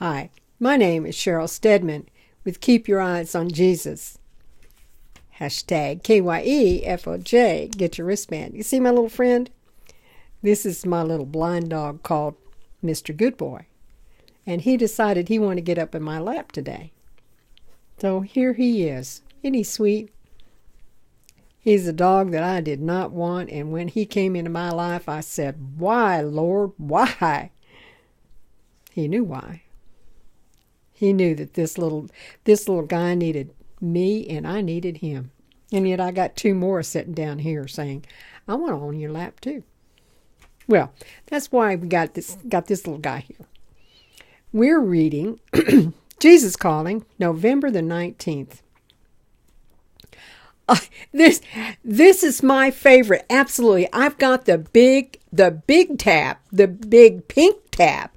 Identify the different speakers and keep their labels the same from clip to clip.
Speaker 1: Hi, my name is Sheryl Stedman with Keep Your Eyes on Jesus. Hashtag KYEFOJ, get your wristband. You see my little friend? This is my little blind dog called Mr. Good Boy. And he decided he wanted to get up in my lap today. So here he is. Isn't he sweet? He's a dog that I did not want, and when he came into my life, I said, "Why, Lord, why?" He knew why. He knew that this little guy needed me, and I needed him. And yet I got two more sitting down here saying, "I want to own your lap too." Well, that's why we got this little guy here. We're reading Jesus Calling, November the 19th. This is my favorite. Absolutely. I've got the big tab, the big pink tab.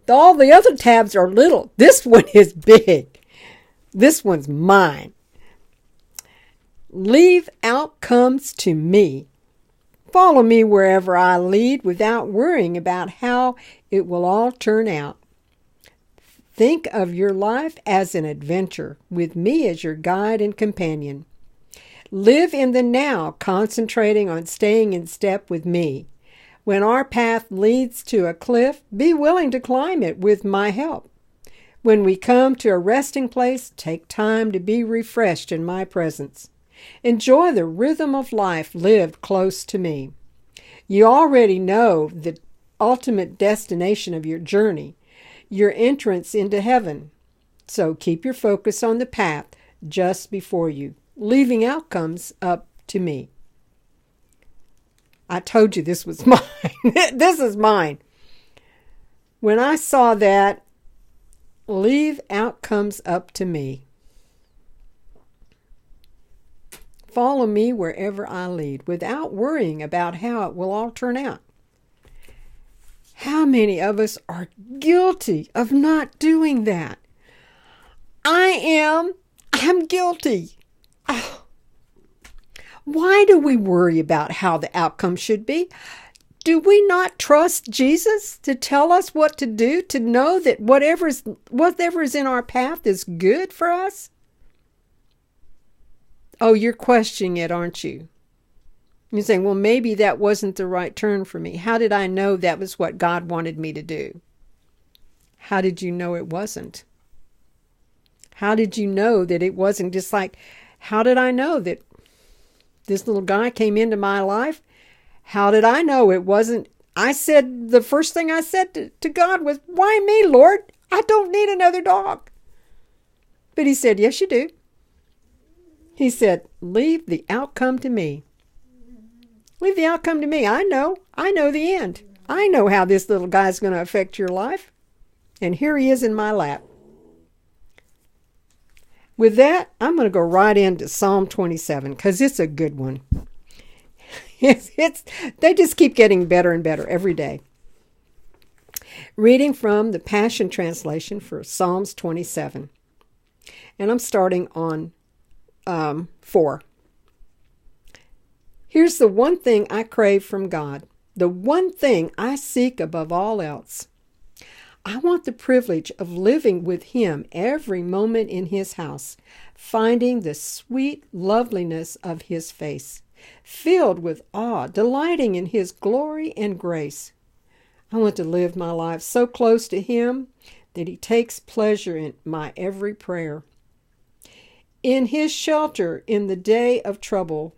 Speaker 1: All the other tabs are little. This one is big. This one's mine. Leave outcomes to me. Follow me wherever I lead without worrying about how it will all turn out. Think of your life as an adventure with me as your guide and companion. Live in the now, concentrating on staying in step with me. When our path leads to a cliff, be willing to climb it with my help. When we come to a resting place, take time to be refreshed in my presence. Enjoy the rhythm of life lived close to me. You already know the ultimate destination of your journey, your entrance into heaven. So keep your focus on the path just before you, leaving outcomes up to me. I told you this was mine. This is mine. When I saw that, leave outcomes up to me. Follow me wherever I lead without worrying about how it will all turn out. How many of us are guilty of not doing that? I'm guilty. Oh. Why do we worry about how the outcome should be? Do we not trust Jesus to tell us what to do, to know that whatever is in our path is good for us? Oh, you're questioning it, aren't you? You're saying, well, maybe that wasn't the right turn for me. How did I know that was what God wanted me to do? How did you know it wasn't? How did you know that it wasn't? Just like, how did I know that this little guy came into my life? How did I know it wasn't? The first thing I said to God was, "Why me, Lord? I don't need another dog." But he said, "Yes, you do." He said, "Leave the outcome to me. Leave the outcome to me. I know the end. I know how this little guy's going to affect your life." And here he is in my lap. With that, I'm going to go right into Psalm 27 because it's a good one. They just keep getting better and better every day. Reading from the Passion Translation for Psalms 27. And I'm starting on 4. Here's the one thing I crave from God, the one thing I seek above all else. I want the privilege of living with Him every moment in His house, finding the sweet loveliness of His face, filled with awe, delighting in His glory and grace. I want to live my life so close to Him that He takes pleasure in my every prayer. In His shelter in the day of trouble,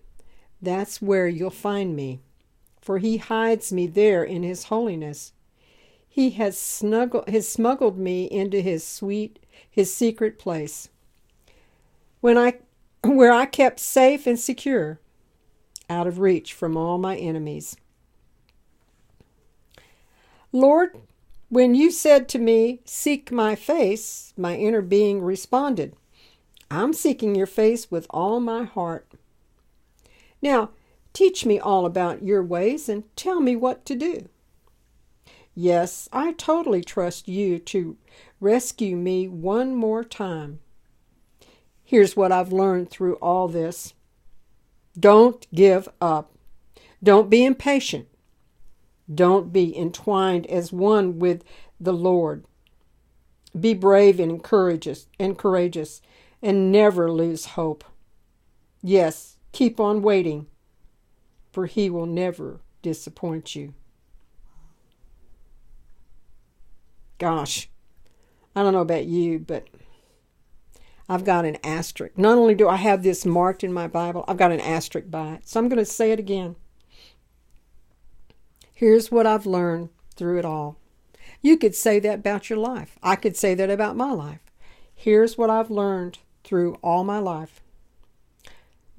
Speaker 1: that's where you'll find me, for He hides me there in His holiness. He has smuggled me into His secret place, where I kept safe and secure, out of reach from all my enemies. Lord, when you said to me, "Seek my face," my inner being responded, "I'm seeking your face with all my heart." Now, teach me all about your ways and tell me what to do. Yes, I totally trust you to rescue me one more time. Here's what I've learned through all this. Don't give up. Don't be impatient. Don't be entwined as one with the Lord. Be brave and courageous, and never lose hope. Yes, keep on waiting, for he will never disappoint you. Gosh, I don't know about you, but I've got an asterisk. Not only do I have this marked in my Bible, I've got an asterisk by it. So I'm going to say it again. Here's what I've learned through it all. You could say that about your life. I could say that about my life. Here's what I've learned through all my life.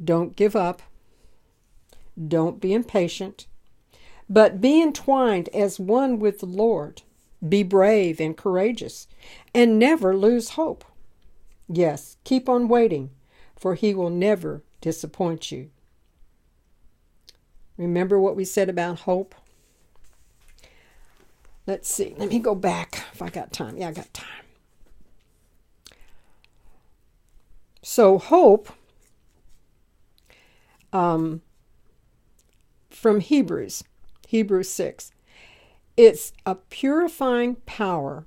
Speaker 1: Don't give up. Don't be impatient, but be entwined as one with the Lord. Be brave and courageous, and never lose hope. Yes, keep on waiting, for he will never disappoint you. Remember what we said about hope? Let's see. Let me go back if I got time. Yeah, I got time. So hope, from Hebrews 6, it's a purifying power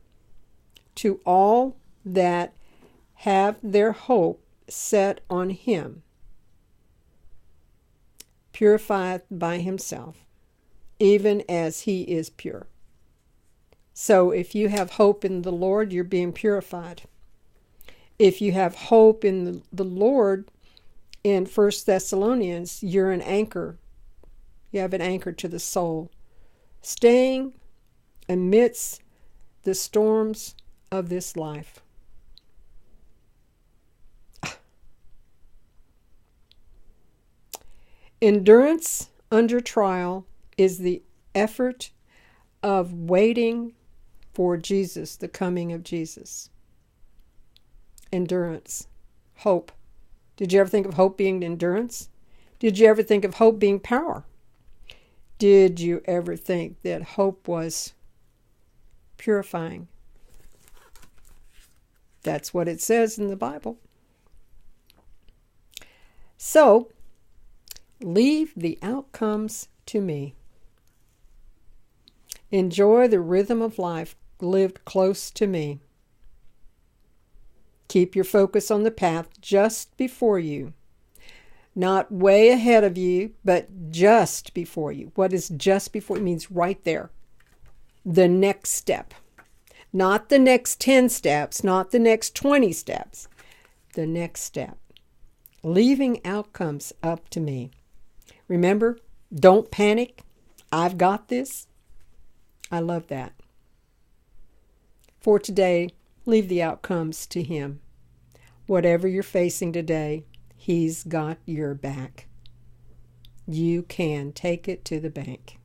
Speaker 1: to all that have their hope set on him, purified by himself, even as he is pure. So if you have hope in the Lord, you're being purified. If you have hope in the Lord, in 1 Thessalonians, you're an anchor. You have an anchor to the soul, staying amidst the storms of this life. Endurance under trial is the effort of waiting for Jesus, the coming of Jesus. Endurance. Hope. Did you ever think of hope being endurance? Did you ever think of hope being power? Did you ever think that hope was purifying? That's what it says in the Bible. So, leave the outcomes to me. Enjoy the rhythm of life lived close to me. Keep your focus on the path just before you. Not way ahead of you, but just before you. What is just before? It means right there. The next step. Not the next 10 steps, not the next 20 steps. The next step. Leaving outcomes up to me. Remember, don't panic. I've got this. I love that. For today, leave the outcomes to him. Whatever you're facing today, he's got your back. You can take it to the bank.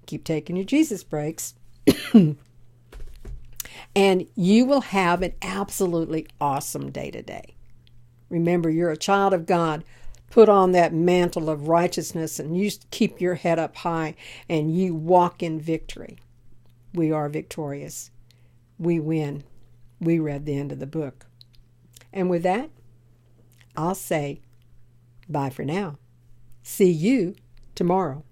Speaker 1: Keep taking your Jesus breaks. And you will have an absolutely awesome day today. Remember, you're a child of God. Put on that mantle of righteousness and you keep your head up high and you walk in victory. We are victorious. We win. We read the end of the book. And with that, I'll say bye for now. See you tomorrow.